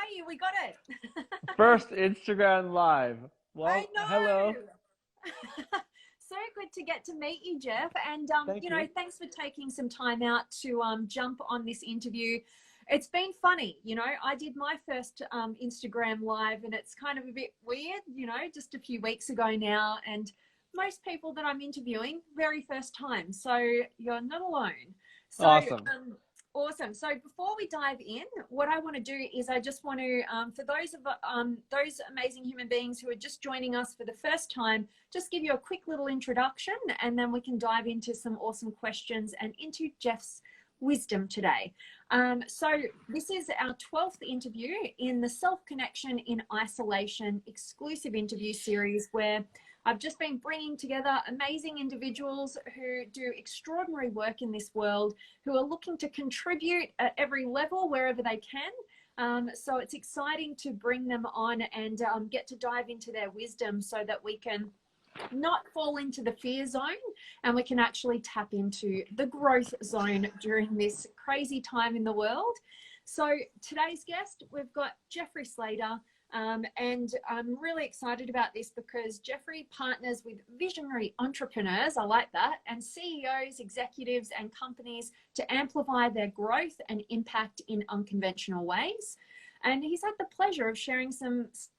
Hey, we got it. First Instagram live. I Well, hello. know. So good to get to meet you, Jeff. And, Thank you. thanks for taking some time out to jump on this interview. It's been funny, I did my first Instagram live and it's kind of a bit weird, just a few weeks ago now. And most people that I'm interviewing, very first time. So you're not alone. So, Awesome. awesome. So before we dive in, what I want to do is I just want to, for those amazing human beings who are just joining us for the first time, just give you a quick little introduction, and then we can dive into some awesome questions and into Jeff's wisdom today. So this is our 12th interview in the Self-Connection in Isolation exclusive interview series, where I've just been bringing together amazing individuals who do extraordinary work in this world, who are looking to contribute at every level wherever they can. So it's exciting to bring them on and get to dive into their wisdom so that we can not fall into the fear zone and we can actually tap into the growth zone during this crazy time in the world. So today's guest, we've got Jeffrey Slayter. And I'm really excited about this because Jeffrey partners with visionary entrepreneurs, I like that, and CEOs, executives, and companies to amplify their growth and impact in unconventional ways. And he's had the pleasure of sharing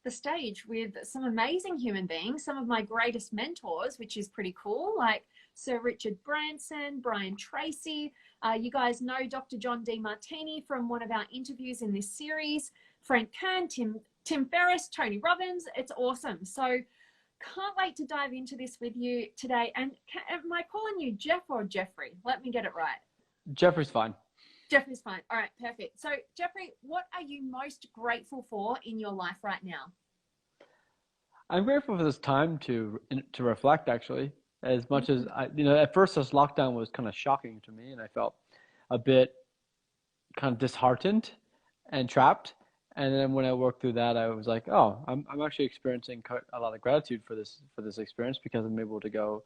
the stage with some amazing human beings, some of my greatest mentors, which is pretty cool, like Sir Richard Branson, Tracy. You guys know Dr. John Demartini from one of our interviews in this series, Frank Kern, Tim Ferriss, Tony Robbins. It's awesome. So can't wait to dive into this with you today. And am I calling you Jeff or Jeffrey? Let me get it right. Jeffrey's fine. Jeffrey's fine. All right, perfect. So Jeffrey, what are you most grateful for in your life right now? I'm grateful for this time to reflect, actually, as much as at first this lockdown was kind of shocking to me and I felt a bit kind of disheartened and trapped. And then when I worked through that, I was like, oh, I'm actually experiencing a lot of gratitude for this experience, because I'm able to go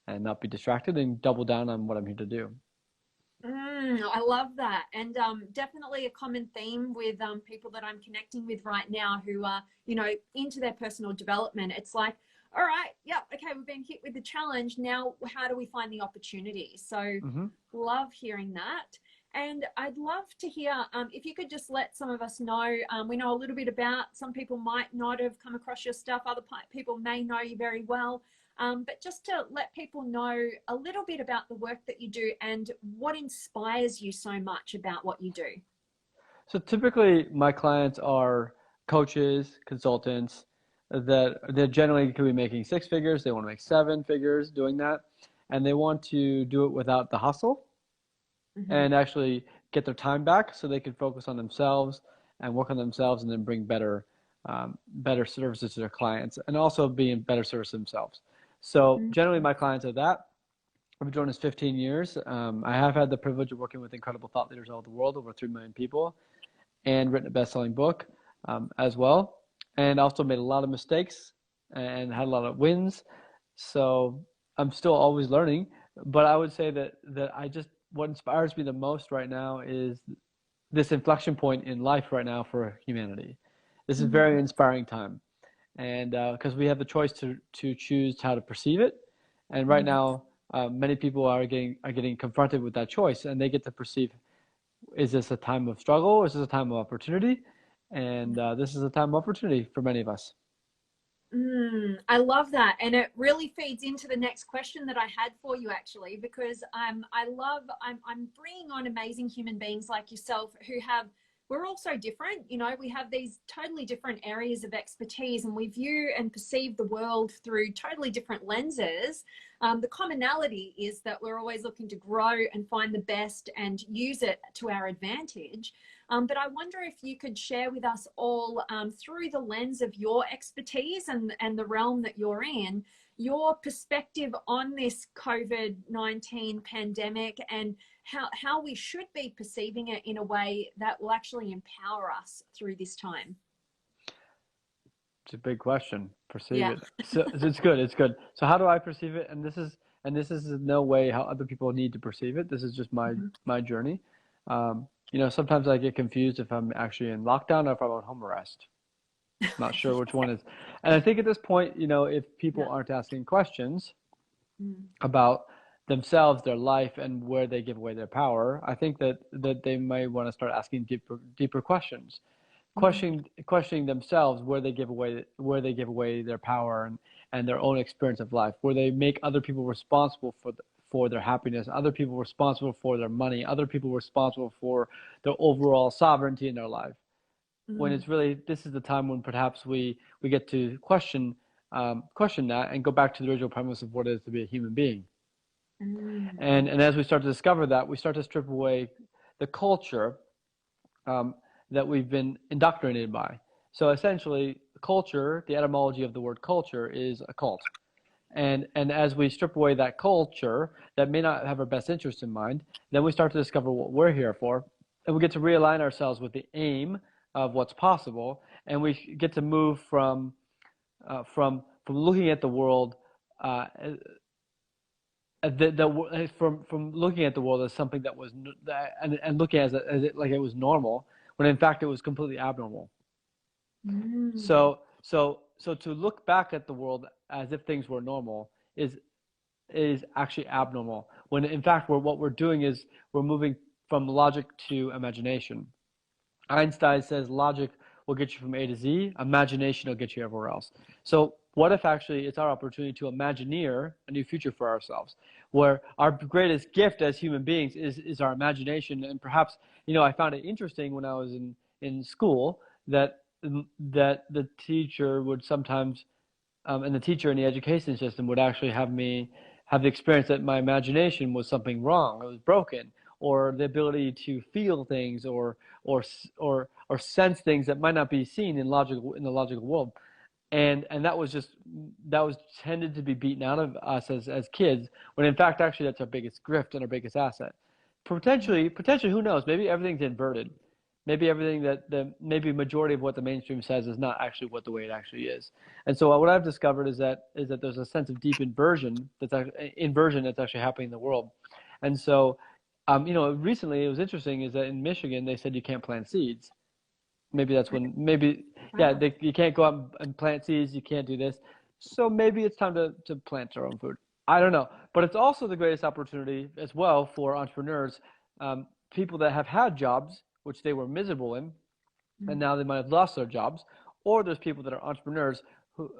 and not be distracted and double down on what I'm here to do. I love that. And definitely a common theme with people that I'm connecting with right now who are, into their personal development. It's like, all right, yeah, okay, we've been hit with the challenge. Now, how do we find the opportunity? So love hearing that. And I'd love to hear if you could just let some of us know, we know a little bit about, some people might not have come across your stuff, other people may know you very well, but just to let people know a little bit about the work that you do and what inspires you so much about what you do. So typically my clients are coaches, consultants that generally could be making 6 figures. They want to make 7 figures doing that, and they want to do it without the hustle. And actually get their time back so they can focus on themselves and work on themselves, and then bring better services to their clients, and also be in better service to themselves. So generally my clients are that. I've been doing this 15 years. I have had the privilege of working with incredible thought leaders all over the world, over 3 million people, and written a best-selling book as well. And also made a lot of mistakes and had a lot of wins. So I'm still always learning. But I would say that what inspires me the most right now is this inflection point in life right now for humanity. This is a very inspiring time, and because we have the choice to choose how to perceive it, and right now many people are getting confronted with that choice, and they get to perceive: is this a time of struggle, or is this a time of opportunity? And this is a time of opportunity for many of us. I love that. And it really feeds into the next question that I had for you, actually, because I'm bringing on amazing human beings like yourself we're all so different. We have these totally different areas of expertise, and we view and perceive the world through totally different lenses. The commonality is that we're always looking to grow and find the best and use it to our advantage. But I wonder if you could share with us all, through the lens of your expertise and the realm that you're in, your perspective on this COVID-19 pandemic, and how we should be perceiving it in a way that will actually empower us through this time. It's a big question. Perceive Yeah. it. So it's good. It's good. So how do I perceive it? And this is in no way how other people need to perceive it. This is just my journey. Sometimes I get confused if I'm actually in lockdown or if I'm on home arrest. Not sure which one is. And I think at this point, if people aren't asking questions about themselves, their life, and where they give away their power, I think that they may want to start asking deeper questions, questioning themselves, where they give away their power and their own experience of life, where they make other people responsible for their happiness, other people responsible for their money, other people responsible for their overall sovereignty in their life. When it's really, this is the time when perhaps we get to question that and go back to the original premise of what it is to be a human being. And as we start to discover that, we start to strip away the culture that we've been indoctrinated by. So essentially, culture, the etymology of the word culture, is a cult. And as we strip away that culture that may not have our best interest in mind, then we start to discover what we're here for, and we get to realign ourselves with the aim of what's possible, and we get to move from looking at the world from looking at the world as something that was and looking at it like it was normal, when in fact it was completely abnormal. So to look back at the world as if things were normal is actually abnormal, when in fact what we're doing is we're moving from logic to imagination. Einstein says logic will get you from A to Z, imagination will get you everywhere else. So what if actually it's our opportunity to imagineer a new future for ourselves, where our greatest gift as human beings is our imagination? And perhaps, I found it interesting when I was in school that the teacher would sometimes, and the teacher in the education system would actually have me have the experience that my imagination was something wrong, it was broken, or the ability to feel things or sense things that might not be seen in the logical world. And that was tended to be beaten out of us as kids, when in fact actually that's our biggest gift and our biggest asset. Potentially, who knows, maybe everything's inverted. Maybe maybe majority of what the mainstream says is not actually what the way it actually is. And so what I've discovered is that there's a sense of deep inversion that's actually happening in the world. And so recently it was interesting is that in Michigan they said you can't plant seeds. Maybe that's when you can't go out and plant seeds, you can't do this. So maybe it's time to plant our own food. I don't know, but it's also the greatest opportunity as well for entrepreneurs, people that have had jobs which they were miserable in, and now they might have lost their jobs, or there's people that are entrepreneurs who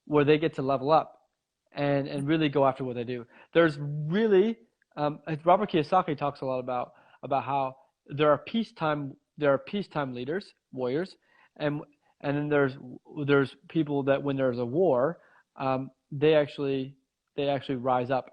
where they get to level up and really go after what they do. There's really Robert Kiyosaki talks a lot about how there are peacetime leaders, warriors, and then there's people that when there's a war, they actually rise up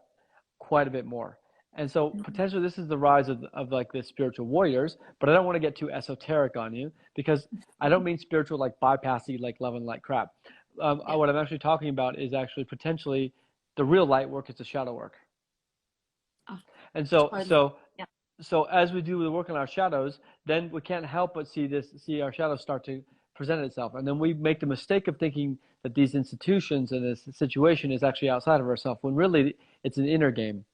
quite a bit more. And so potentially this is the rise of like the spiritual warriors, but I don't want to get too esoteric on you, because I don't mean spiritual like bypassy, like love and light crap. What I'm actually talking about is actually potentially the real light work is the shadow work. And so as we do the work on our shadows, then we can't help but see our shadows start to present itself. And then we make the mistake of thinking that these institutions and this situation is actually outside of ourselves, when really it's an inner game.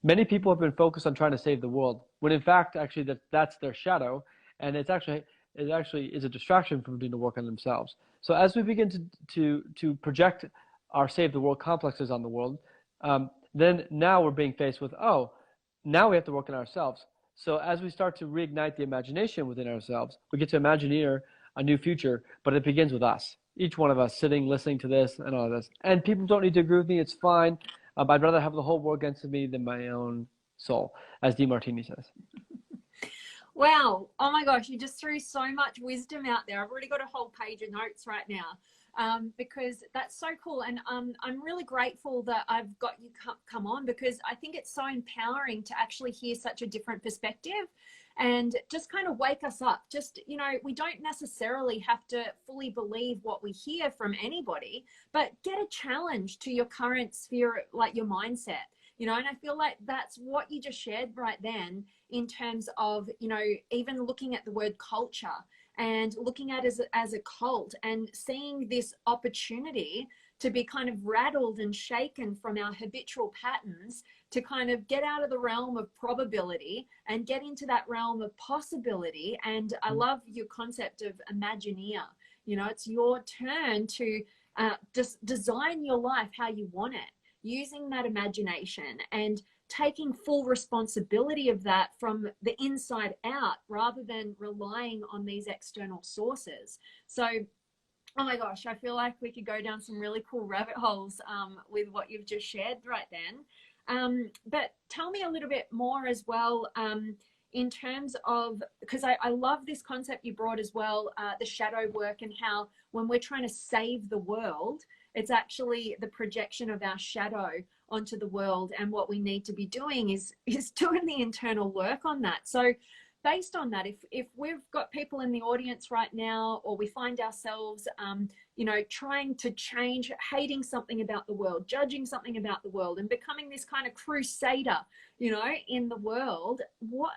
Many people have been focused on trying to save the world, when in fact actually that's their shadow, and it actually is a distraction from doing the work on themselves. So as we begin to project our save the world complexes on the world, then now we're being faced with, now we have to work on ourselves. So as we start to reignite the imagination within ourselves, we get to imagineer a new future, but it begins with us. Each one of us sitting, listening to this and all of this. And people don't need to agree with me, it's fine. I'd rather have the whole world against me than my own soul, as Demartini says. Wow. Oh my gosh, you just threw so much wisdom out there. I've already got a whole page of notes right now, because that's so cool. And I'm really grateful that I've got you come on, because I think it's so empowering to actually hear such a different perspective and just kind of wake us up. Just, we don't necessarily have to fully believe what we hear from anybody, but get a challenge to your current sphere, like your mindset. And I feel like that's what you just shared right then, in terms of, even looking at the word culture and looking at it as a cult, and seeing this opportunity to be kind of rattled and shaken from our habitual patterns, to kind of get out of the realm of probability and get into that realm of possibility. And I love your concept of Imagineer. You know, it's your turn to just design your life how you want it, using that imagination and taking full responsibility of that from the inside out, rather than relying on these external sources. So, oh my gosh, I feel like we could go down some really cool rabbit holes with what you've just shared right then. But tell me a little bit more as well, in terms of, because I love this concept you brought as well, the shadow work, and how when we're trying to save the world, it's actually the projection of our shadow onto the world. And what we need to be doing is doing the internal work on that. So based on that, if we've got people in the audience right now, or we find ourselves, you know, trying to change, hating something about the world, judging something about the world, and becoming this kind of crusader, you know, in the world,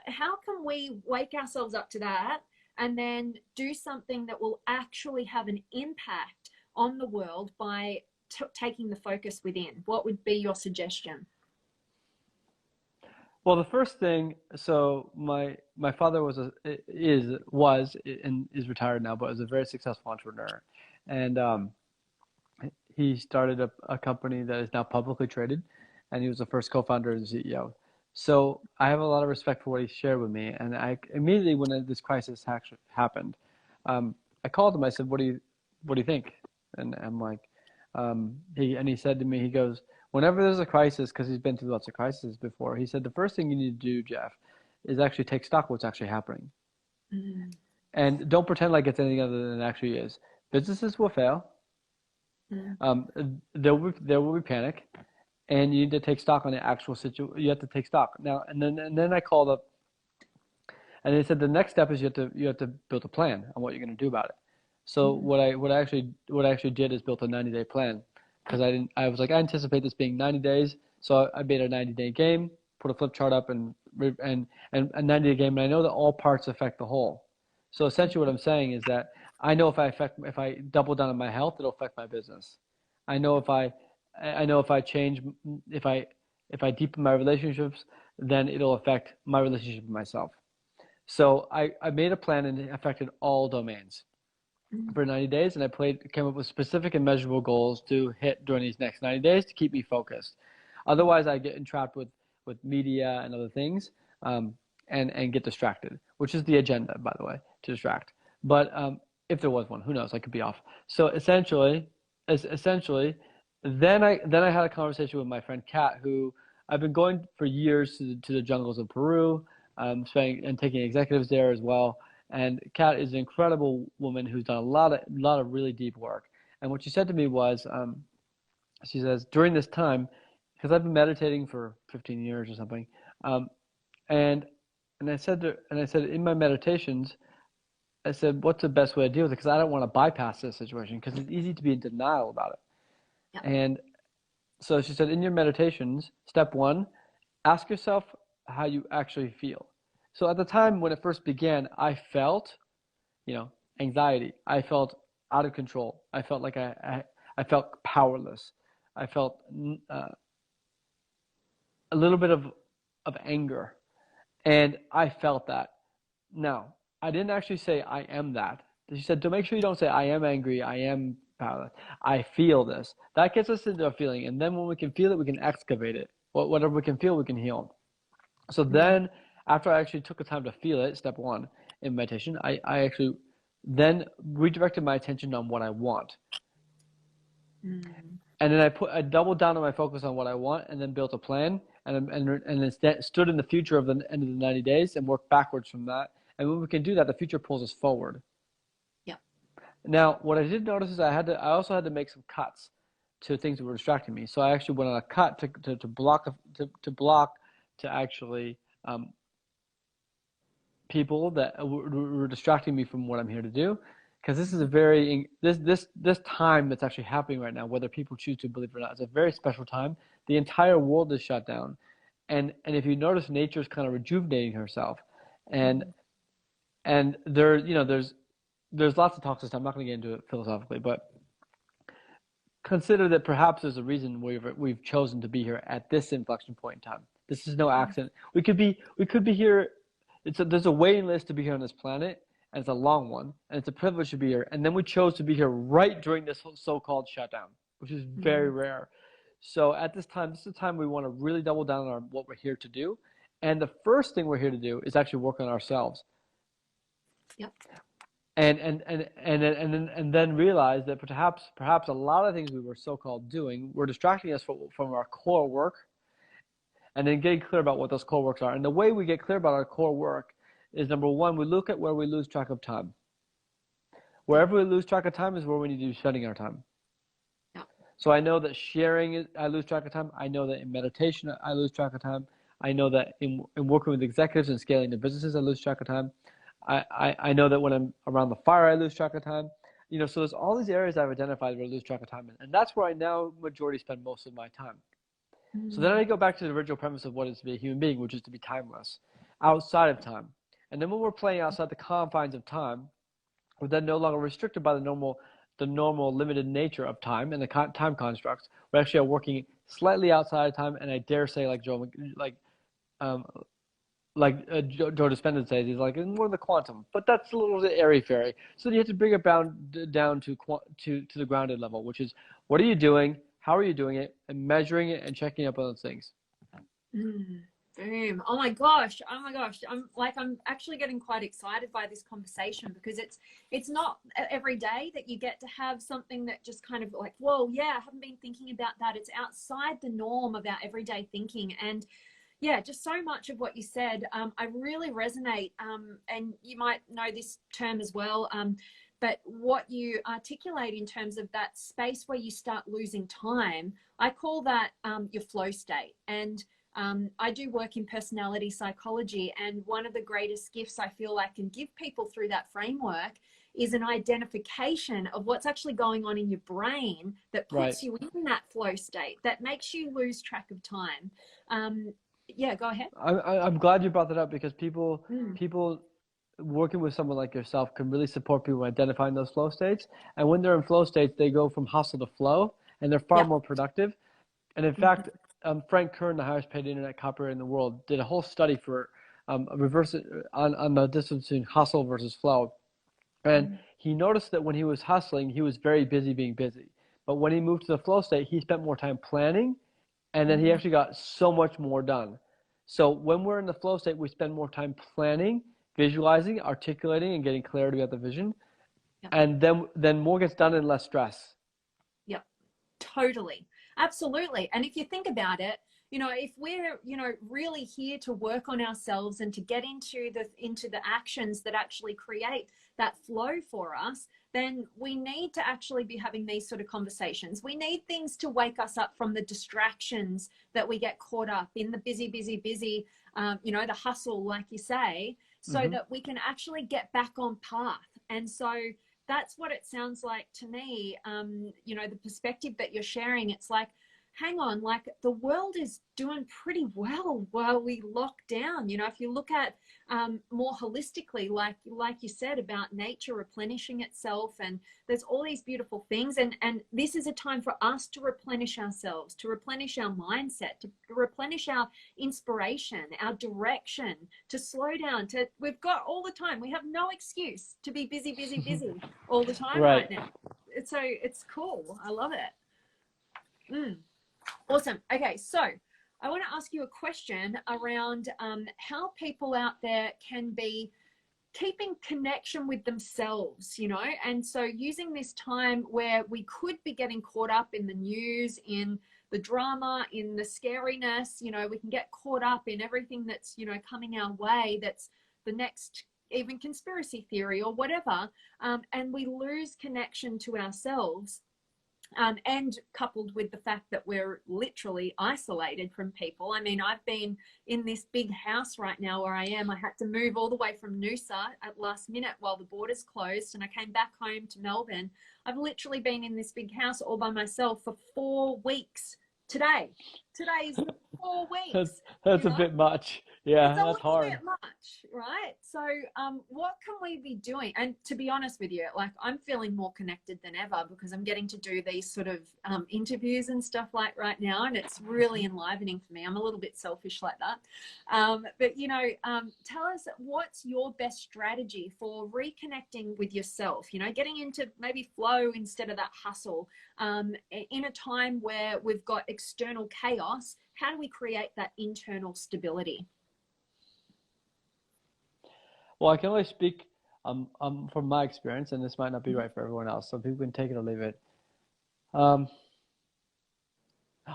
how can we wake ourselves up to that and then do something that will actually have an impact on the world by taking the focus within? What would be your suggestion? Well, the first thing, so my father was and is retired now, but was a very successful entrepreneur, and he started a company that is now publicly traded, and he was the first co-founder and CEO. So I have a lot of respect for what he shared with me, and I immediately, when this crisis actually happened, I called him. I said, "What do you think?" And I'm like, he said to me, he goes, whenever there's a crisis, because he's been through lots of crises before, he said, the first thing you need to do, Jeff, is actually take stock of what's actually happening. Mm-hmm. And don't pretend like it's anything other than it actually is. Businesses will fail. Mm-hmm. There will be panic, and you need to take stock on the actual situation. You have to take stock now. And then I called up, and they said the next step is you have to build a plan on what you're going to do about it. So mm-hmm. what I actually did is built a 90-day plan, because I was like, I anticipate this being 90 days. So I made a 90-day game, put a flip chart up, and a 90-day game. And I know that all parts affect the whole. So essentially what I'm saying is that I know if I double down on my health, it'll affect my business. I know if I change, if I deepen my relationships, then it'll affect my relationship with myself. So I made a plan, and it affected all domains for 90 days, and I came up with specific and measurable goals to hit during these next 90 days to keep me focused. Otherwise, I get entrapped with media and other things, and get distracted, which is the agenda, by the way, to distract. But if there was one, who knows? I could be off. So essentially, then I had a conversation with my friend Kat, who I've been going for years to the jungles of Peru, and taking executives there as well. And Kat is an incredible woman who's done a lot of really deep work. And what she said to me was, she says, during this time, because I've been meditating for 15 years or something, and I said in my meditations, I said, what's the best way to deal with it? Because I don't want to bypass this situation, because it's easy to be in denial about it. Yep. And so she said, in your meditations, step 1, ask yourself how you actually feel. So at the time when it first began, I felt, anxiety. I felt out of control. I felt like I felt powerless. I felt a little bit of anger, and I felt that. Now, I didn't actually say I am that. She said, to make sure you don't say I am angry, I am powerless. I feel this. That gets us into a feeling, and then when we can feel it, we can excavate it. Whatever we can feel, we can heal. So then, after I actually took the time to feel it, step 1 in meditation, I actually then redirected my attention on what I want. And then I doubled down on my focus on what I want, and then built a plan, and then stood in the future of the end of the 90 days and worked backwards from that. And when we can do that, the future pulls us forward. Yeah. Now, what I did notice is I also had to make some cuts to things that were distracting me. So I actually went on a cut to block to actually people that were distracting me from what I'm here to do, because this is this time that's actually happening right now, whether people choose to believe it or not, it's a very special time. The entire world is shut down, and if you notice, nature's kind of rejuvenating herself, and there's lots of talks this time. I'm not going to get into it philosophically, but consider that perhaps there's a reason we've chosen to be here at this inflection point in time. This is no accident. We could be here. There's a waiting list to be here on this planet, and it's a long one, and it's a privilege to be here. And then we chose to be here right during this so-called shutdown, which is very rare. So at this time, this is the time we want to really double down on what we're here to do. And the first thing we're here to do is actually work on ourselves. Yep. And then realize that perhaps a lot of things we were so-called doing were distracting us from our core work, and then getting clear about what those core works are. And the way we get clear about our core work is, number one, we look at where we lose track of time. Wherever we lose track of time is where we need to be spending our time. Yeah. So I know that sharing, I lose track of time. I know that in meditation, I lose track of time. I know that in working with executives and scaling their businesses, I lose track of time. I know that when I'm around the fire, I lose track of time. You know, so there's all these areas I've identified where I lose track of time in. And that's where I now majority spend most of my time. So then I go back to the original premise of what is to be a human being, which is to be timeless, outside of time. And then when we're playing outside the confines of time, we're then no longer restricted by the normal limited nature of time and the time constructs. We actually are working slightly outside of time, and I dare say, like Joe Dispenza says, he's like more of the quantum, but that's a little bit airy-fairy. So you have to bring it down to the grounded level, which is, what are you doing? How are you doing it? And measuring it and checking up on those things. Boom. Oh my gosh. I'm actually getting quite excited by this conversation, because it's not every day that you get to have something that just kind of like, whoa, yeah, I haven't been thinking about that. It's outside the norm of our everyday thinking. And yeah, just so much of what you said, I really resonate. And you might know this term as well. But what you articulate in terms of that space where you start losing time, I call that your flow state. And I do work in personality psychology, and one of the greatest gifts I feel I can give people through that framework is an identification of what's actually going on in your brain that puts you in that flow state, that makes you lose track of time. Yeah, go ahead. I'm glad you brought that up, because people working with someone like yourself can really support people identifying those flow states. And when they're in flow states, they go from hustle to flow, and they're far more productive. And in fact, Frank Kern, the highest paid internet copywriter in the world, did a whole study for on the difference between hustle versus flow. And he noticed that when he was hustling, he was very busy being busy. But when he moved to the flow state, he spent more time planning, and then he actually got so much more done. So when we're in the flow state, we spend more time planning, visualizing, articulating, and getting clarity about the vision. And then more gets done and less stress. Yep, totally. Absolutely. And if you think about it, you know, if we're, you know, really here to work on ourselves and to get into the actions that actually create that flow for us, then we need to actually be having these sort of conversations. We need things to wake us up from the distractions that we get caught up in, the busy, you know, the hustle, like you say, so that we can actually get back on path. And so that's what it sounds like to me. You know, the perspective that you're sharing, it's like, hang on, like the world is doing pretty well while we lock down. You know, if you look at more holistically, like you said, about nature replenishing itself, and there's all these beautiful things. And this is a time for us to replenish ourselves, to replenish our mindset, to replenish our inspiration, our direction, to slow down, we've got all the time. We have no excuse to be busy all the time right now. It's cool. I love it. Awesome. Okay, so I want to ask you a question around how people out there can be keeping connection with themselves, you know, and so using this time where we could be getting caught up in the news, in the drama, in the scariness, you know, we can get caught up in everything that's, you know, coming our way, that's the next even conspiracy theory or whatever, and we lose connection to ourselves. And coupled with the fact that we're literally isolated from people. I mean, I've been in this big house right now where I am. I had to move all the way from Noosa at last minute while the borders closed, and I came back home to Melbourne. I've literally been in this big house all by myself for 4 weeks today. today's 4 That's weeks, that's you a know? bit much. It's Yeah, a that's little hard. bit much, right? So, what can we be doing? And to be honest with you, like I'm feeling more connected than ever because I'm getting to do these sort of interviews and stuff like right now, and it's really enlivening for me. I'm a little bit selfish like that, but you know, tell us what's your best strategy for reconnecting with yourself. You know, getting into maybe flow instead of that hustle. In a time where we've got external chaos, how do we create that internal stability? Well, I can only speak from my experience, and this might not be right for everyone else. So people can take it or leave it. Um,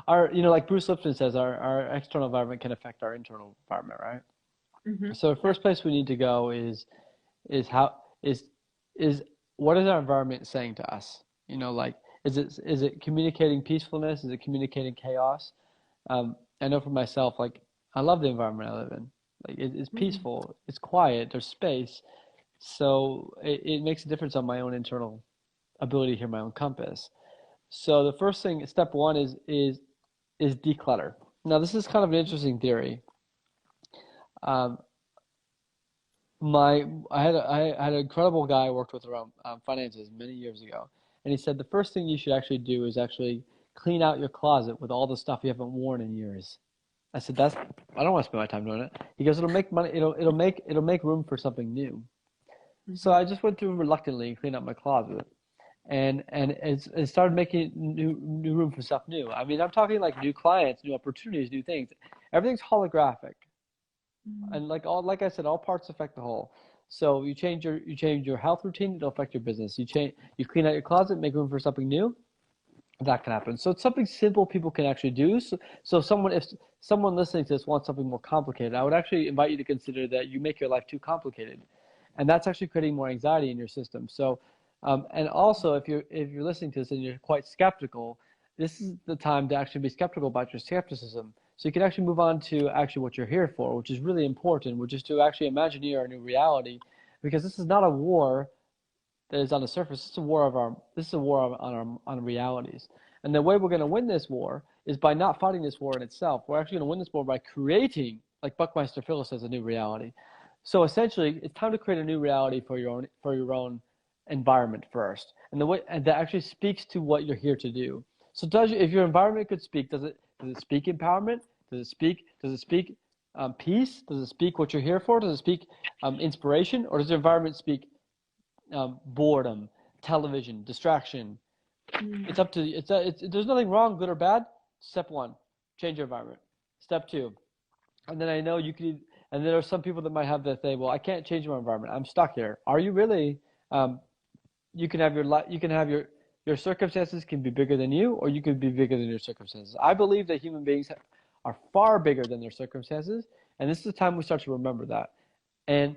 like Bruce Lipton says, our external environment can affect our internal environment, right? Mm-hmm. So the first place we need to go is how is what is our environment saying to us? You know, like is it communicating peacefulness? Is it communicating chaos? I know for myself, like I love the environment I live in. Like it's peaceful, it's quiet, there's space, so it makes a difference on my own internal ability to hear my own compass. So the first thing, step one is declutter. Now this is kind of an interesting theory. Um, I had an incredible guy I worked with around finances many years ago, and he said the first thing you should actually do is actually clean out your closet with all the stuff you haven't worn in years. I said I don't want to spend my time doing it. He goes, it'll make money, it'll make room for something new. So I just went through reluctantly and cleaned up my closet, and started making new room for stuff new. I mean, I'm talking like new clients, new opportunities, new things. Everything's holographic, and like I said, all parts affect the whole. So you change your health routine, it'll affect your business. You clean out your closet, make room for something new. That can happen. So it's something simple people can actually do. So if someone listening to this wants something more complicated, I would actually invite you to consider that you make your life too complicated, and that's actually creating more anxiety in your system. So, and also if you're listening to this and you're quite skeptical, this is the time to actually be skeptical about your skepticism. So you can actually move on to actually what you're here for, which is really important, which is to actually imagineer a new reality, because this is not a war that is on the surface. This is a war on our realities. And the way we're going to win this war is by not fighting this war in itself. We're actually going to win this war by creating, like Buckminster Phyllis says, a new reality. So essentially, it's time to create a new reality for your own environment first, and that actually speaks to what you're here to do. So if your environment could speak, does it speak empowerment? Does it speak peace? Does it speak what you're here for? Does it speak inspiration? Or does your environment speak boredom, television, distraction? It's up to you. There's nothing wrong, good or bad. Step one, change your environment. Step two, and then I know you could, and there are some people that might have that say, well, I can't change my environment. I'm stuck here. Are you really? You can have your circumstances can be bigger than you, or you could be bigger than your circumstances. I believe that human beings are far bigger than their circumstances, and this is the time we start to remember that. And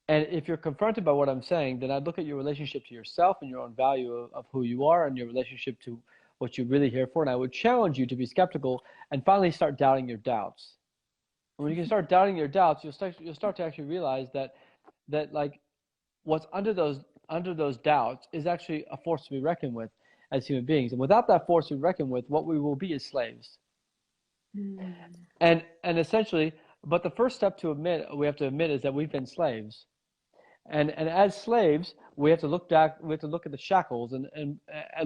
if you're confronted by what I'm saying, then I'd look at your relationship to yourself and your own value of who you are and your relationship to what you're really here for. And I would challenge you to be skeptical and finally start doubting your doubts. And when you can start doubting your doubts, you'll start to actually realize that like what's under those doubts is actually a force to be reckoned with as human beings. And without that force to be reckoned with, what we will be is slaves. And essentially, but the first step we have to admit is that we've been slaves. And as slaves, we have to look back. We have to look at the shackles and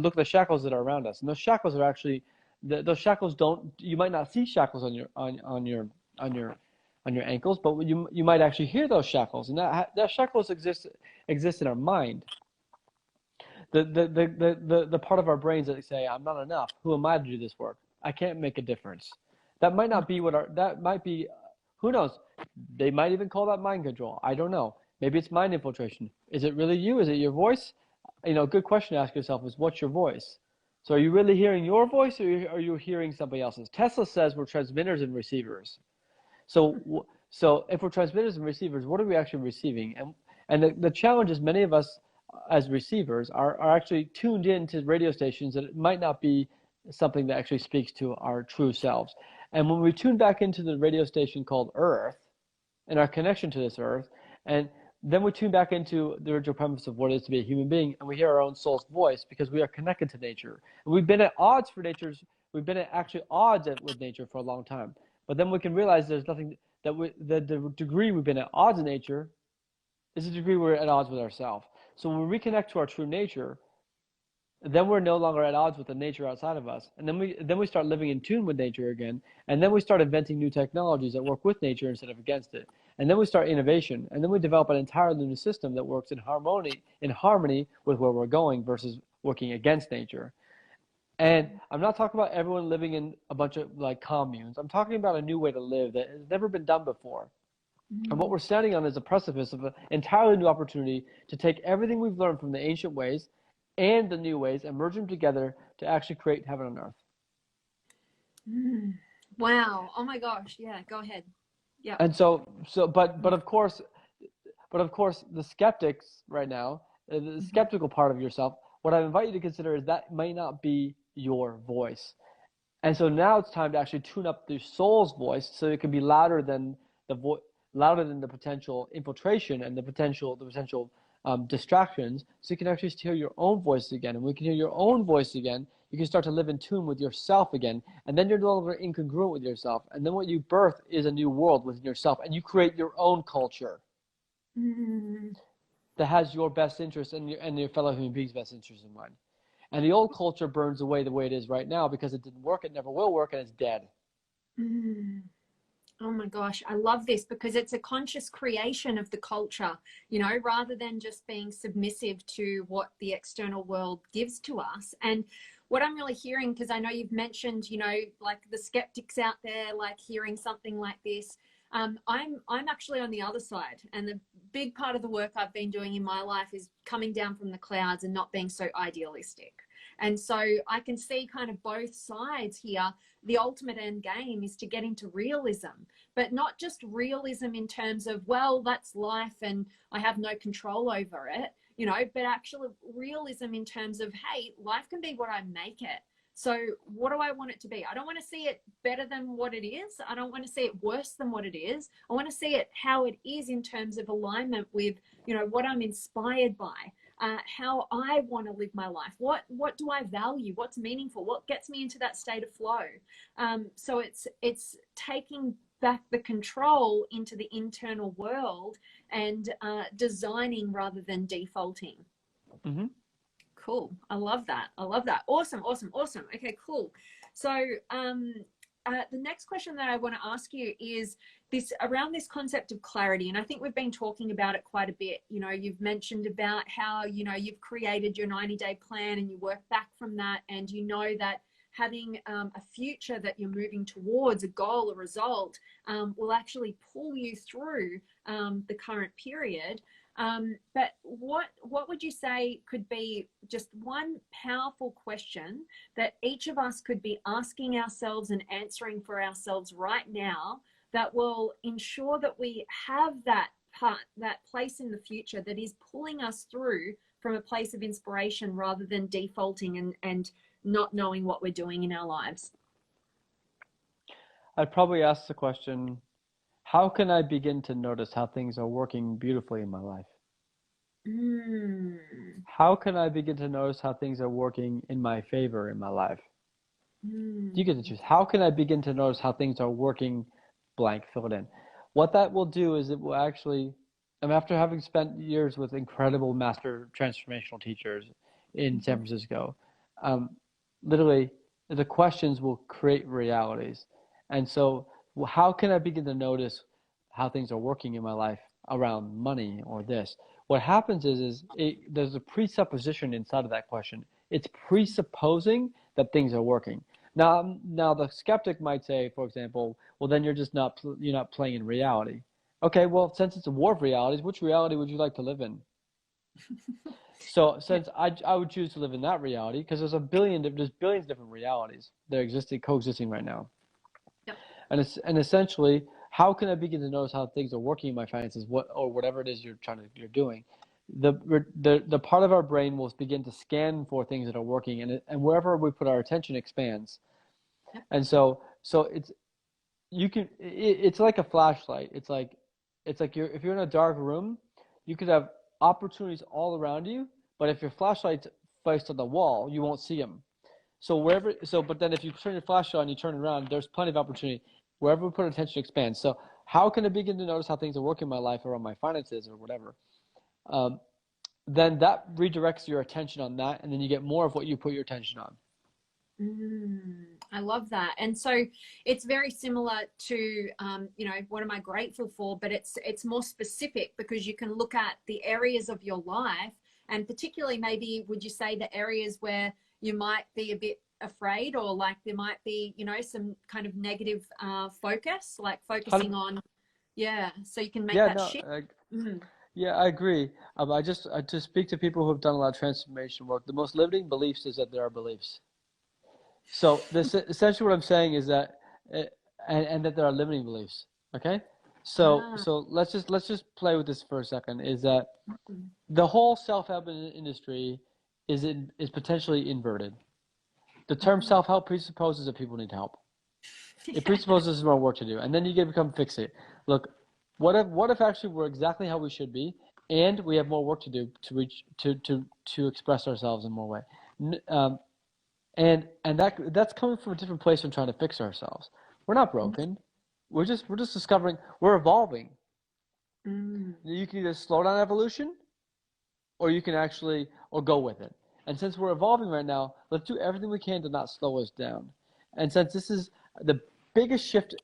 look at the shackles that are around us. And those shackles are actually those shackles don't. You might not see shackles on your ankles, but you might actually hear those shackles. And that shackles exist in our mind. The part of our brains that say, "I'm not enough. Who am I to do this work? I can't make a difference." That might not be that might be. Who knows? They might even call that mind control. I don't know. Maybe it's mind infiltration. Is it really you? Is it your voice? A good question to ask yourself is, what's your voice? So are you really hearing your voice, or are you hearing somebody else's? Tesla says we're transmitters and receivers. So if we're transmitters and receivers, what are we actually receiving? And the challenge is many of us as receivers are actually tuned into radio stations that it might not be something that actually speaks to our true selves. And when we tune back into the radio station called Earth and our connection to this Earth, and then we tune back into the original premise of what it is to be a human being, and we hear our own soul's voice because we are connected to nature. And we've been at odds we've been at actually odds with nature for a long time. But then we can realize there's nothing that the degree we've been at odds with nature is the degree we're at odds with ourselves. So when we reconnect to our true nature, then we're no longer at odds with the nature outside of us. And then we start living in tune with nature again. And then we start inventing new technologies that work with nature instead of against it. And then we start innovation. And then we develop an entirely new system that works in harmony with where we're going versus working against nature. And I'm not talking about everyone living in a bunch of like communes. I'm talking about a new way to live that has never been done before. And what we're standing on is a precipice of an entirely new opportunity to take everything we've learned from the ancient ways and the new ways and merge them together to actually create heaven on earth. Wow. Oh my gosh. Yeah, go ahead. Yeah. And but of course the skeptics right now, the skeptical part of yourself, what I invite you to consider is that might not be your voice. And so now it's time to actually tune up the soul's voice so it can be louder than the potential infiltration and the potential distractions, so you can actually hear your own voice again. And when you can hear your own voice again, you can start to live in tune with yourself again. And then you're no longer incongruent with yourself. And then what you birth is a new world within yourself. And you create your own culture that has your best interests and your fellow human beings' best interests in mind. And the old culture burns away the way it is right now because it didn't work, it never will work, and it's dead. Oh my gosh, I love this because it's a conscious creation of the culture, you know, rather than just being submissive to what the external world gives to us. And what I'm really hearing, because I know you've mentioned, you know, like the skeptics out there, like hearing something like this, I'm actually on the other side. And the big part of the work I've been doing in my life is coming down from the clouds and not being so idealistic. And so I can see kind of both sides here. The ultimate end game is to get into realism, but not just realism in terms of, well, that's life and I have no control over it, you know, but actually realism in terms of, hey, life can be what I make it. So what do I want it to be? I don't want to see it better than what it is. I don't want to see it worse than what it is. I want to see it how it is in terms of alignment with, you know, what I'm inspired by. How I want to live my life. What do I value? What's meaningful? What gets me into that state of flow? So it's taking back the control into the internal world and designing rather than defaulting. Cool. I love that. I love that. Awesome. Okay, cool. So the next question that I want to ask you is this around this concept of clarity. And I think we've been talking about it quite a bit. You know, you've mentioned about how, you know, you've created your 90-day plan and you work back from that. And you know that having a future that you're moving towards, a goal, a result, will actually pull you through the current period. But what would you say could be just one powerful question that each of us could be asking ourselves and answering for ourselves right now that will ensure that we have that place in the future that is pulling us through from a place of inspiration rather than defaulting and not knowing what we're doing in our lives? I'd probably ask the question, how can I begin to notice how things are working beautifully in my life? How can I begin to notice how things are working in my favor in my life? You get to choose. How can I begin to notice how things are working blank, fill it in? What that will do is it will actually, after having spent years with incredible master transformational teachers in San Francisco, literally the questions will create realities. And so how can I begin to notice how things are working in my life around money or this? What happens is there's a presupposition inside of that question. It's presupposing that things are working. Now the skeptic might say, for example, well, then you're not playing in reality. Okay, well, since it's a war of realities, which reality would you like to live in? So since I would choose to live in that reality, because there's billions of different realities that are coexisting right now. Yep. And essentially, how can I begin to notice how things are working in my finances, or whatever it is you're doing? The part of our brain will begin to scan for things that are working, and wherever we put our attention expands. And so it's like a flashlight. It's like if you're in a dark room, you could have opportunities all around you, but if your flashlight's placed on the wall, you won't see them. So wherever, so, but then if you turn your flashlight on, you turn it around, there's plenty of opportunity. Wherever we put attention expands. So how can I begin to notice how things are working in my life or on my finances or whatever? Then that redirects your attention on that, and then you get more of what you put your attention on. I love that. And so it's very similar to, you know, what am I grateful for? But it's more specific, because you can look at the areas of your life, and particularly maybe, would you say, the areas where you might be a bit afraid, or like there might be, you know, some kind of negative focus, like focusing on, so you can make that shift. Yeah, I agree. I just to speak to people who have done a lot of transformation work, the most limiting beliefs is that there are beliefs. So this essentially what I'm saying is that, and that there are limiting beliefs. Okay, so let's just play with this for a second. Is that the whole self-help industry is potentially inverted. The term self-help presupposes that people need help. It presupposes there's more work to do, and then you become fixate. Look, what if actually we're exactly how we should be, and we have more work to do to reach to express ourselves in more way. And that's coming from a different place from trying to fix ourselves. We're not broken. We're just discovering, we're evolving. You can either slow down evolution, or you can actually, or go with it. And since we're evolving right now, let's do everything we can to not slow us down. And since this is the biggest shift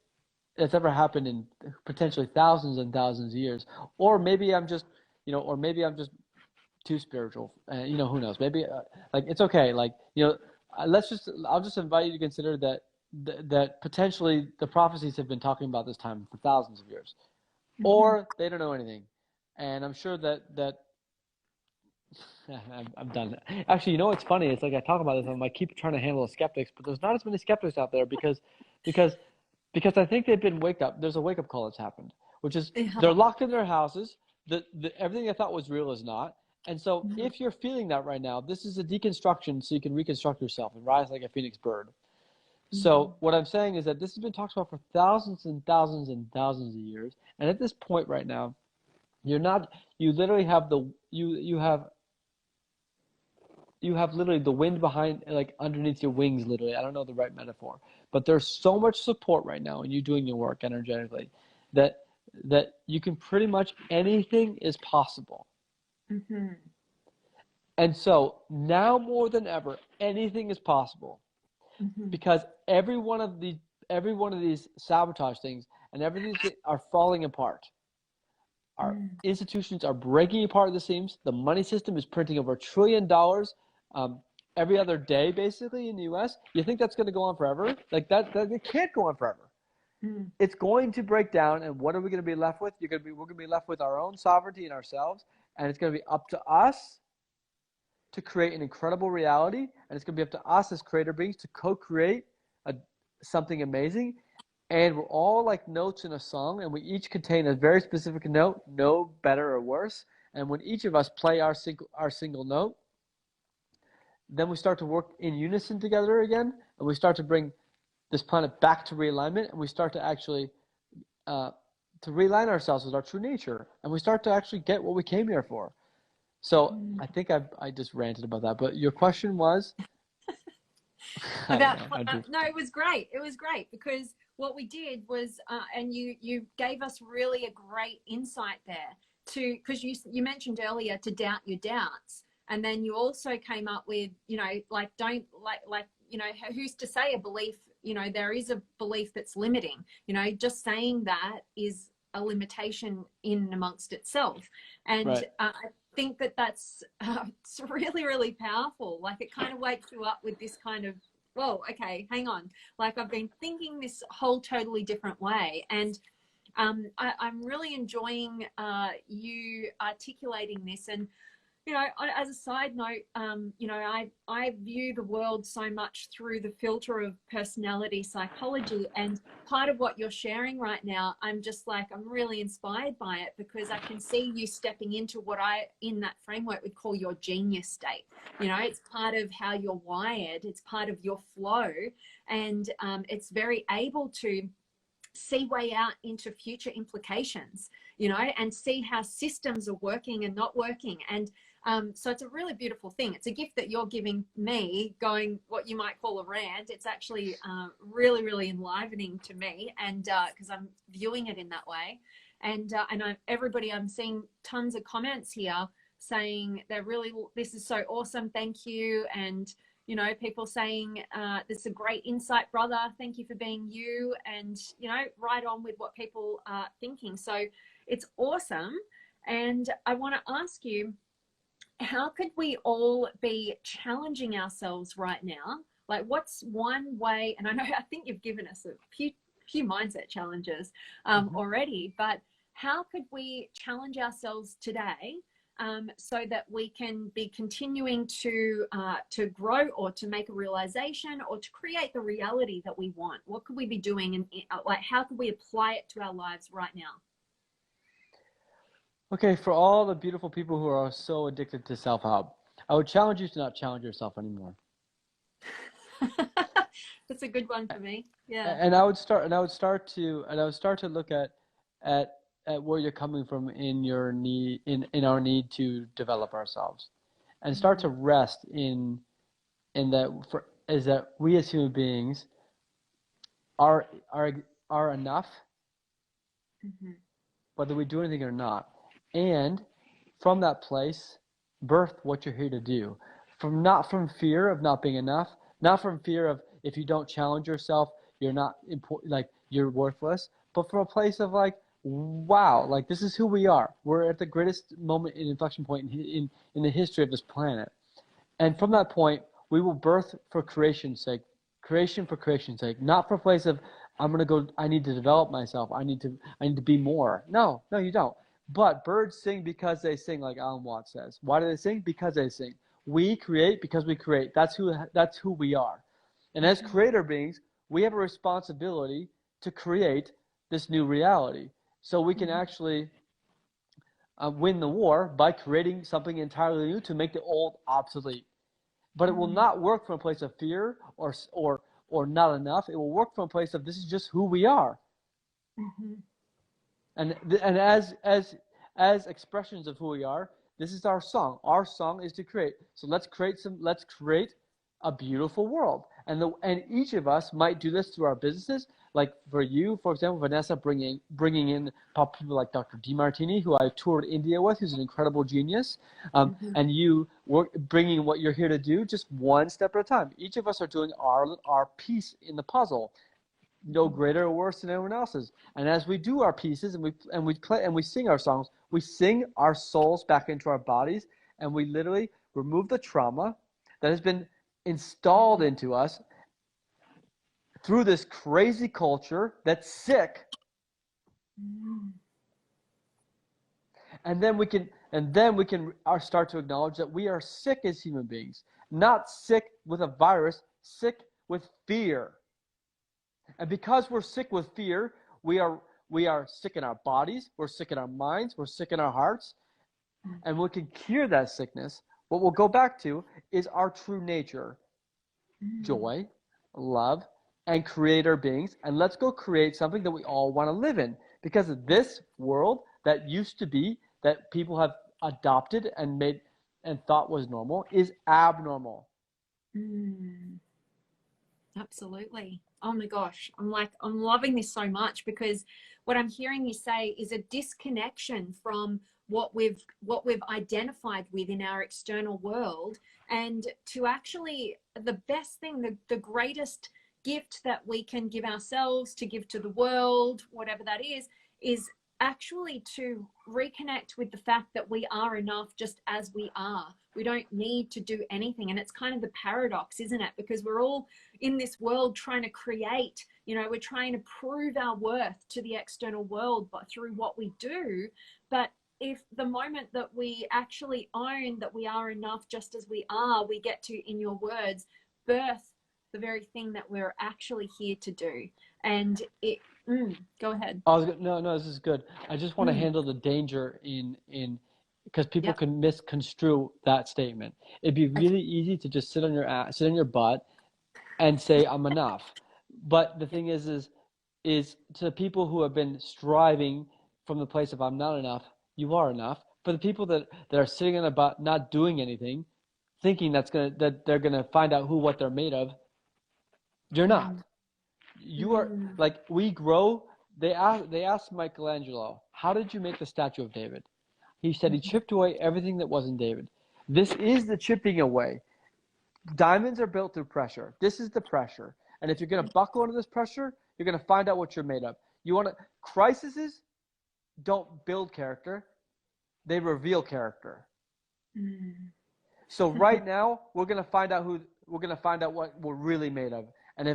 that's ever happened in potentially thousands and thousands of years, or maybe I'm just, or maybe I'm just too spiritual. Who knows? Maybe like it's okay. Like, I'll just invite you to consider that potentially the prophecies have been talking about this time for thousands of years, or they don't know anything. And I'm sure that I'm done. Actually, what's funny? It's like I talk about this, and I keep trying to handle the skeptics, but there's not as many skeptics out there because I think they've been there's a wake up call that's happened, which is they're locked in their houses. Everything I thought was real is not. And so if you're feeling that right now, this is a deconstruction so you can reconstruct yourself and rise like a phoenix bird. So what I'm saying is that this has been talked about for thousands and thousands and thousands of years. And at this point right now, you literally have you have literally the wind behind, like underneath your wings, literally. I don't know the right metaphor, but there's so much support right now in you doing your work energetically that you can pretty much, anything is possible. And so now more than ever, anything is possible, because every one of these sabotage things and everything are falling apart. Our institutions are breaking apart at the seams. The money system is printing over $1 trillion every other day, basically, in the U.S. You think that's going to go on forever? Like that it can't go on forever. It's going to break down, and what are we going to be left with? We're going to be left with our own sovereignty in ourselves, and it's going to be up to us to create an incredible reality, and it's going to be up to us as creator beings to co-create something amazing. And we're all like notes in a song, and we each contain a very specific note, no better or worse. And when each of us play our single note, then we start to work in unison together again, and we start to bring this planet back to realignment, and we start to actually to realign ourselves with our true nature, and we start to actually get what we came here for. So I think I just ranted about that, but your question was about no, it was great. It was great because what we did was, and you gave us really a great insight there because you mentioned earlier to doubt your doubts, and then you also came up with who's to say a belief, there is a belief that's limiting, just saying that is a limitation in amongst itself. And I think that's it's really, really powerful. Like it kind of wakes you up with this kind of, whoa, okay, hang on. Like I've been thinking this whole totally different way. And I'm really enjoying you articulating this. And, as a side note, I view the world so much through the filter of personality psychology. And part of what you're sharing right now, I'm really inspired by it because I can see you stepping into what in that framework would call your genius state. It's part of how you're wired. It's part of your flow. And it's very able to see way out into future implications, and see how systems are working and not working. And So it's a really beautiful thing. It's a gift that you're giving me, going what you might call a rant. It's actually really, really enlivening to me, and because I'm viewing it in that way. And everybody, I'm seeing tons of comments here saying they're really, this is so awesome, thank you. And you know, people saying this is a great insight, brother, thank you for being you. And you know, right on with what people are thinking. So it's awesome. And I want to ask you, how could we all be challenging ourselves right now? Like, what's one way? And I know, I think you've given us a few mindset challenges already, but how could we challenge ourselves today so that we can be continuing to grow, or to make a realization, or to create the reality that we want? What could we be doing, and like, how could we apply it to our lives right now? Okay, for all the beautiful people who are so addicted to self-help, I would challenge you to not challenge yourself anymore. That's a good one for me. Yeah. And I would start to look at where you're coming from in your need, in our need to develop ourselves, and start to rest in that is that we as human beings are enough, whether we do anything or not. And from that place, birth what you're here to do. Not from fear of not being enough, not from fear of if you don't challenge yourself, you're not important, like you're worthless, but from a place of like, wow, like this is who we are. We're at the greatest moment in inflection point in the history of this planet. And from that point, we will birth for creation's sake, creation for creation's sake, not for a place of I need to develop myself. I need to be more. No, you don't. But birds sing because they sing, like Alan Watts says. Why do they sing? Because they sing. We create because we create. That's who we are. And as creator beings, we have a responsibility to create this new reality. So we can actually win the war by creating something entirely new to make the old obsolete. But it will not work from a place of fear or not enough. It will work from a place of this is just who we are. And as expressions of who we are, this is our song. Our song is to create. So let's create a beautiful world. And each of us might do this through our businesses. Like for you, for example, Vanessa, bringing in people like Dr. Demartini, who I toured India with, who's an incredible genius. And you bringing what you're here to do, just one step at a time. Each of us are doing our piece in the puzzle. No greater or worse than anyone else's. And as we do our pieces and we play and we sing our songs, we sing our souls back into our bodies, and we literally remove the trauma that has been installed into us through this crazy culture that's sick. And then we can start to acknowledge that we are sick as human beings, not sick with a virus, sick with fear. And because we're sick with fear, we are sick in our bodies, we're sick in our minds, we're sick in our hearts. And we can cure that sickness. What we'll go back to is our true nature, joy, love, and creator beings. And let's go create something that we all want to live in. Because this world that used to be, that people have adopted and made and thought was normal, is abnormal. Absolutely. Oh my gosh. I'm loving this so much, because what I'm hearing you say is a disconnection from what we've identified with in our external world, and to actually, the best thing, the greatest gift that we can give ourselves, to give to the world, whatever that is actually to reconnect with the fact that we are enough just as we are. We don't need to do anything. And it's kind of the paradox, isn't it? Because we're all in this world trying to create, we're trying to prove our worth to the external world, but through what we do. But if the moment that we actually own that we are enough just as we are, we get to, in your words, birth the very thing that we're actually here to do. And it, go ahead. No, this is good. I just want to handle the danger in because people can misconstrue that statement. It'd be really easy to just sit on your butt and say I'm enough. But the thing is to people who have been striving from the place of I'm not enough, you are enough. for the people that are sitting in a butt, not doing anything, thinking that they're gonna find out what they're made of, you're not. You are, like, we grow. They asked Michelangelo, how did you make the statue of David? He said he chipped away everything that wasn't David. This is the chipping away. Diamonds are built through pressure. This is the pressure. And if you're going to buckle under this pressure, you're going to find out what you're made of. Crises don't build character. They reveal character. So right now, we're going to find out what we're really made of. And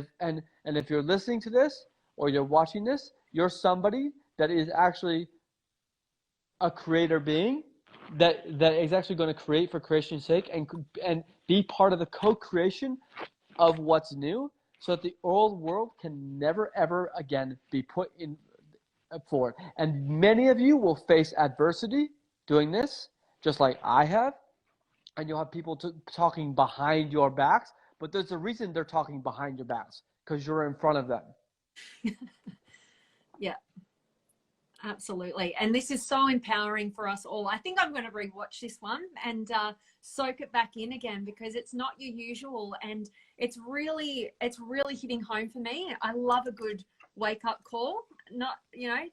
if you're listening to this or you're watching this, you're somebody that is actually a creator being that is actually going to create for creation's sake and be part of the co-creation of what's new, so that the old world can never ever again be put in forward. And many of you will face adversity doing this, just like I have, and you'll have people talking behind your backs, but there's a reason they're talking behind your backs, because you're in front of them. Yeah. Absolutely. And this is so empowering for us all. I think I'm going to rewatch this one and soak it back in again, because it's not your usual, and it's really hitting home for me. I love a good wake up call, not,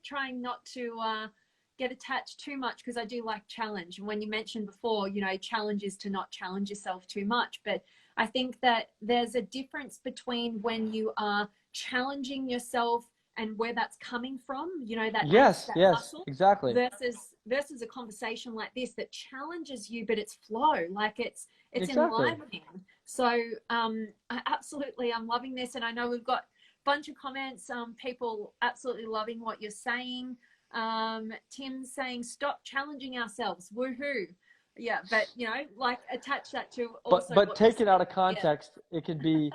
trying not to get attached too much, because I do like challenge. And when you mentioned before, challenge is to not challenge yourself too much. But I think that there's a difference between when you are challenging yourself and where that's coming from, that hustle, exactly, versus a conversation like this that challenges you, but it's flow, like it's exactly. enlivening. So I'm loving this, and I know we've got a bunch of comments, people absolutely loving what you're saying. Tim's saying stop challenging ourselves, woohoo. Yeah, but attach that to also. But take it out of context. Yeah. It could be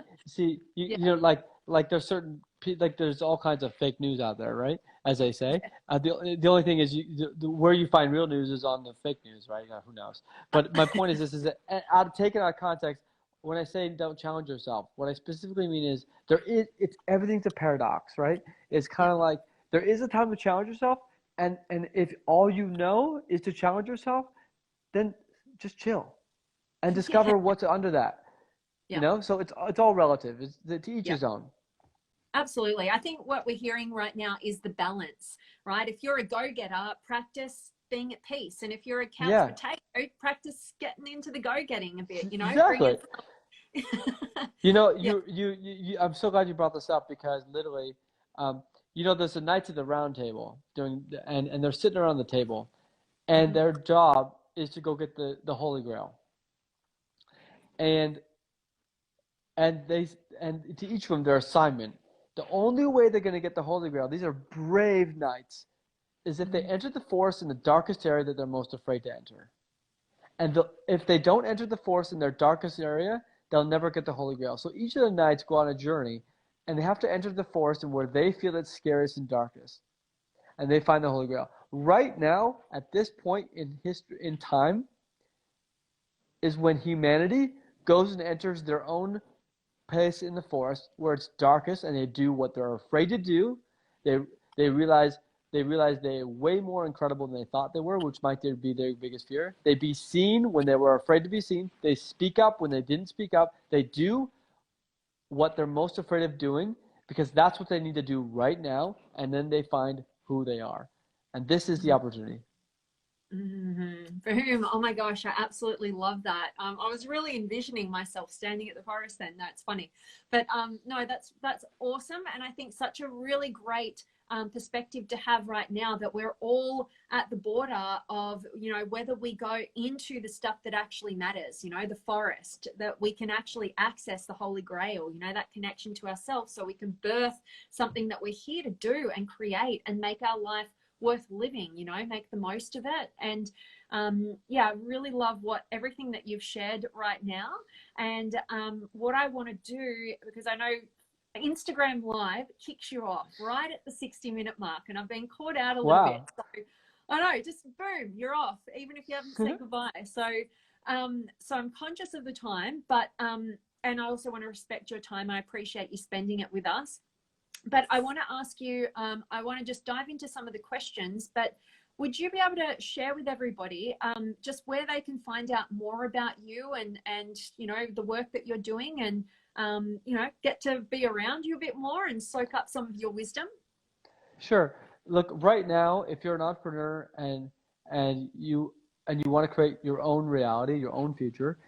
like there's certain, like there's all kinds of fake news out there, right? As they say, the only thing is where you find real news is on the fake news, right? Who knows? But my point is that take it out of context. When I say don't challenge yourself, what I specifically mean is everything's a paradox, right? It's kind of like there is a time to challenge yourself, and if all you know is to challenge yourself, then just chill and discover what's under that. So it's all relative. It's to each his own. Absolutely. I think what we're hearing right now is the balance, right? If you're a go-getter, practice being at peace. And if you're a couch potato, practice getting into the go-getting a bit, Exactly. I'm so glad you brought this up, because literally, there's the Knights of the Round Table and they're sitting around the table, and their job is to go get the Holy Grail. And to each of them, their assignment. The only way they're going to get the Holy Grail, these are brave knights, is if they enter the forest in the darkest area that they're most afraid to enter. And if they don't enter the forest in their darkest area, they'll never get the Holy Grail. So each of the knights go on a journey, and they have to enter the forest in where they feel it's scariest and darkest. And they find the Holy Grail. Right now, at this point in history, in time, is when humanity goes and enters their own place in the forest where it's darkest, and they do what they're afraid to do. They realize they're way more incredible than they thought they were, which might be their biggest fear. They be seen when they were afraid to be seen. They speak up when they didn't speak up. They do what they're most afraid of doing, because that's what they need to do right now, and then they find who they are. And this is the opportunity. Boom. Oh my gosh, I absolutely love that. I was really envisioning myself standing at the forest then. That's funny. But no, that's awesome. And I think such a really great perspective to have right now, that we're all at the border of, whether we go into the stuff that actually matters, the forest, that we can actually access the Holy Grail, that connection to ourselves, so we can birth something that we're here to do and create and make our life worth living, make the most of it. And I really love everything that you've shared right now. And what I want to do, because I know Instagram Live kicks you off right at the 60-minute mark, and I've been caught out a little bit. So I know, just boom, you're off, even if you haven't said goodbye. So I'm conscious of the time, but and I also want to respect your time. I appreciate you spending it with us. But I want to ask you, I want to just dive into some of the questions, but would you be able to share with everybody just where they can find out more about you and you know, the work that you're doing, and you know, get to be around you a bit more and soak up some of your wisdom? Sure. Look, right now, if you're an entrepreneur and you want to create your own reality, your own future,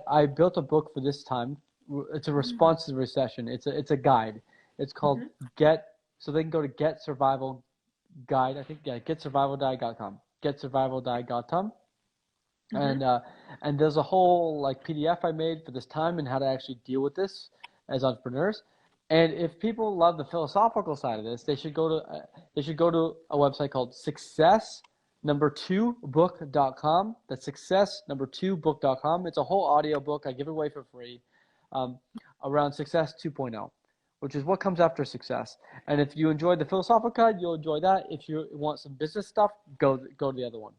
I built a book for this time. It's a response to the recession. It's a guide. It's called so they can go to Get Survival Guide. I think, yeah, getsurvivalguide.com. Getsurvivalguide.com. And there's a whole like PDF I made for this time and how to actually deal with this as entrepreneurs. And if people love the philosophical side of this, they should go to a website called success2book.com. That's success2book.com. It's a whole audio book I give away for free around Success 2.0, which is what comes after success. And if you enjoyed the philosophical guide, you'll enjoy that. If you want some business stuff, go to the other one.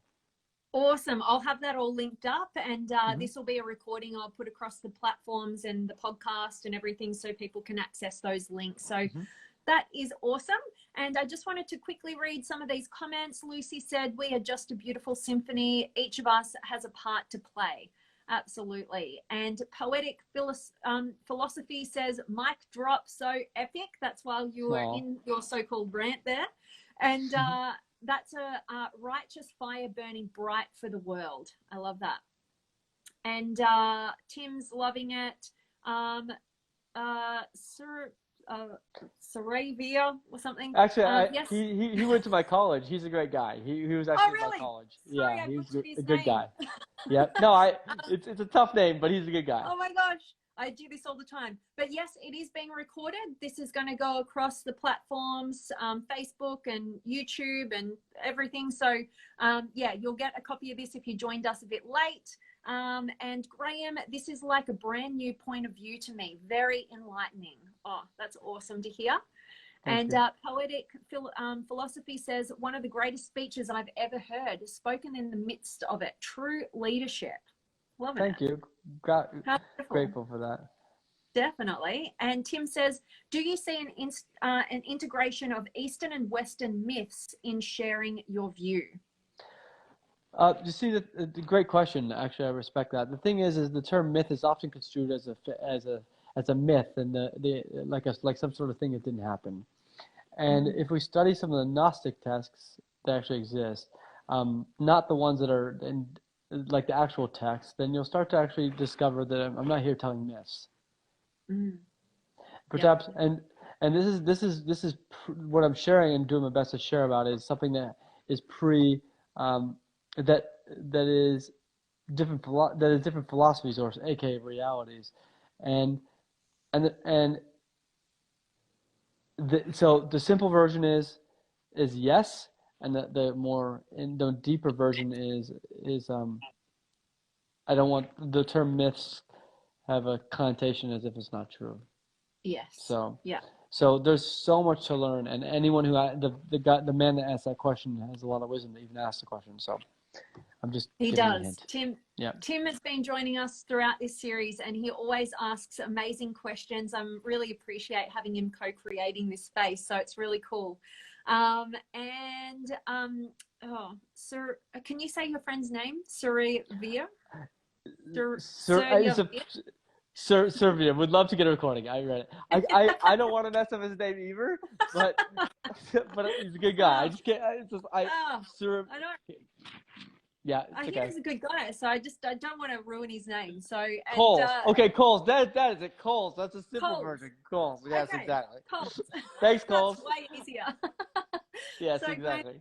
Awesome. I'll have that all linked up, and this will be a recording I'll put across the platforms and the podcast and everything so people can access those links. So that is awesome. And I just wanted to quickly read some of these comments. Lucy said, "We are just a beautiful symphony. Each of us has a part to play." Absolutely. And Poetic Philosophy says, "Mic drop, so epic." That's while you were in your so-called rant there. And that's a righteous fire burning bright for the world. I love that. And Tim's loving it. Saravia or something. Actually, yes. he went to my college. He's a great guy. He was actually really? in my college. Sorry, yeah, I he's butchered his a good name. guy. Yeah. No, it's a tough name, but he's a good guy. Oh my gosh. I do this all the time. But yes, it is being recorded. This is going to go across the platforms, Facebook and YouTube and everything. So yeah, you'll get a copy of this if you joined us a bit late. And Graham, this is like a brand new point of view to me. Very enlightening. Oh, that's awesome to hear. Thank and Poetic Philosophy says, "One of the greatest speeches I've ever heard, spoken in the midst of it. True leadership." Love it. Thank you. Grateful for that. Definitely. And Tim says, "Do you see an integration of Eastern and Western myths in sharing your view?" You see, the great question. Actually, I respect that. The thing is the term myth is often construed as a myth and like some sort of thing that didn't happen. And if we study some of the Gnostic texts that actually exist, not the ones that are in like the actual text, then you'll start to actually discover that I'm not here telling myths. Perhaps, and this is what I'm sharing and doing my best to share about is something that is that is different philosophies, or aka realities, so the simple version is yes. And the deeper version is I don't want the term myths have a connotation as if it's not true. Yes. So yeah. So there's so much to learn, and anyone who the man that asked that question has a lot of wisdom to even ask the question. So I'm just he giving you a does. hint. Tim has been joining us throughout this series, and he always asks amazing questions. I really appreciate having him co-creating this space. So it's really cool. Sir, can you say your friend's name? Survia? Servia. Would love to get a recording. I read it. I don't want to mess up his name either, but he's a good guy. I just can't. I know. Yeah, I hear he's a good guy, so I don't want to ruin his name. So Coles. Okay, Coles. That is it. Coles. That's a simple version. Coles. Yes, okay. Exactly. Coles. Thanks, Coles. That's way easier. Yes, so exactly.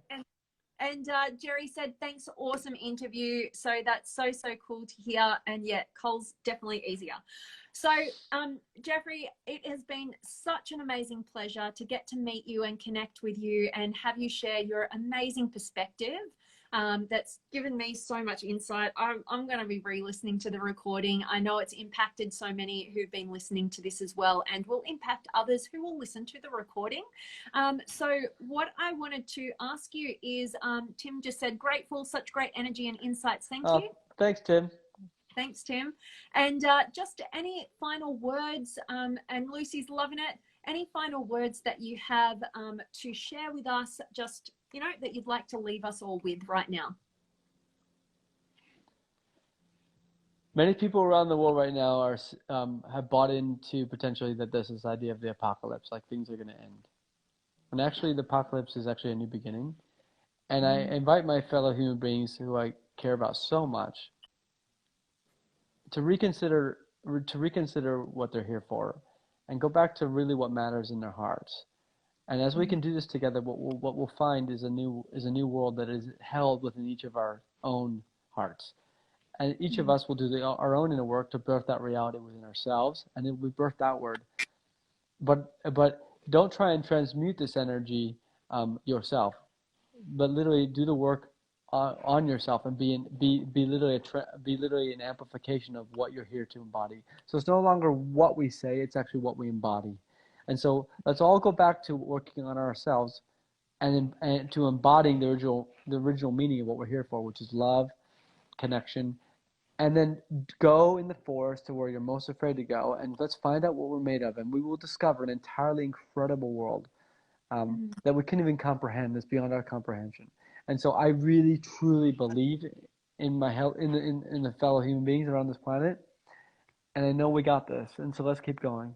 And Jerry said, "Thanks, awesome interview." So that's so cool to hear. And yet, Cole's definitely easier. So, Jeffrey, it has been such an amazing pleasure to get to meet you and connect with you and have you share your amazing perspective. That's given me so much insight. I'm going to be re-listening to the recording. I know it's impacted so many who've been listening to this as well, and will impact others who will listen to the recording. So what I wanted to ask you is, Tim just said, "Grateful, such great energy and insights." Thank you. Thanks, Tim. Thanks, Tim. And just any final words, and Lucy's loving it, any final words that you have to share with us just that you'd like to leave us all with right now? Many people around the world right now are have bought into potentially that there's this idea of the apocalypse, like things are going to end. And actually, the apocalypse is actually a new beginning. And I invite my fellow human beings who I care about so much to reconsider what they're here for, and go back to really what matters in their hearts. And as we can do this together, what we'll find is a new world that is held within each of our own hearts. And each of us will do our own inner work to birth that reality within ourselves, and then we birth outward. But don't try and transmute this energy yourself, but literally do the work on yourself and be literally an amplification of what you're here to embody. So it's no longer what we say; it's actually what we embody. And so let's all go back to working on ourselves and to embodying the original meaning of what we're here for, which is love, connection, and then go in the forest to where you're most afraid to go, and let's find out what we're made of, and we will discover an entirely incredible world that we can't even comprehend. That's beyond our comprehension. And so I really truly believe in my health, in the fellow human beings around this planet, and I know we got this. And so let's keep going.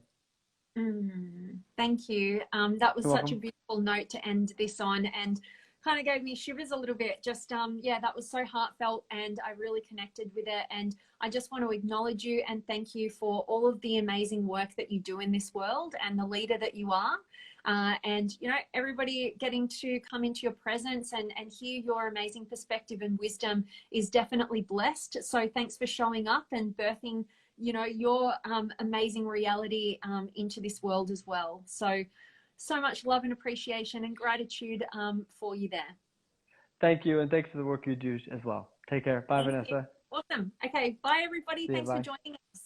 Thank you. That was You're such a welcome. beautiful note to end this on, and kind of gave me shivers a little bit. Just yeah, that was so heartfelt, and I really connected with it. And I just want to acknowledge you and thank you for all of the amazing work that you do in this world and the leader that you are. And everybody getting to come into your presence and hear your amazing perspective and wisdom is definitely blessed. So thanks for showing up and birthing your amazing reality into this world as well. So much love and appreciation and gratitude for you there. Thank you, and thanks for the work you do as well. Take care. Bye, Thank you. Vanessa. Awesome. Okay, bye everybody. See you. Thanks for Bye. joining us.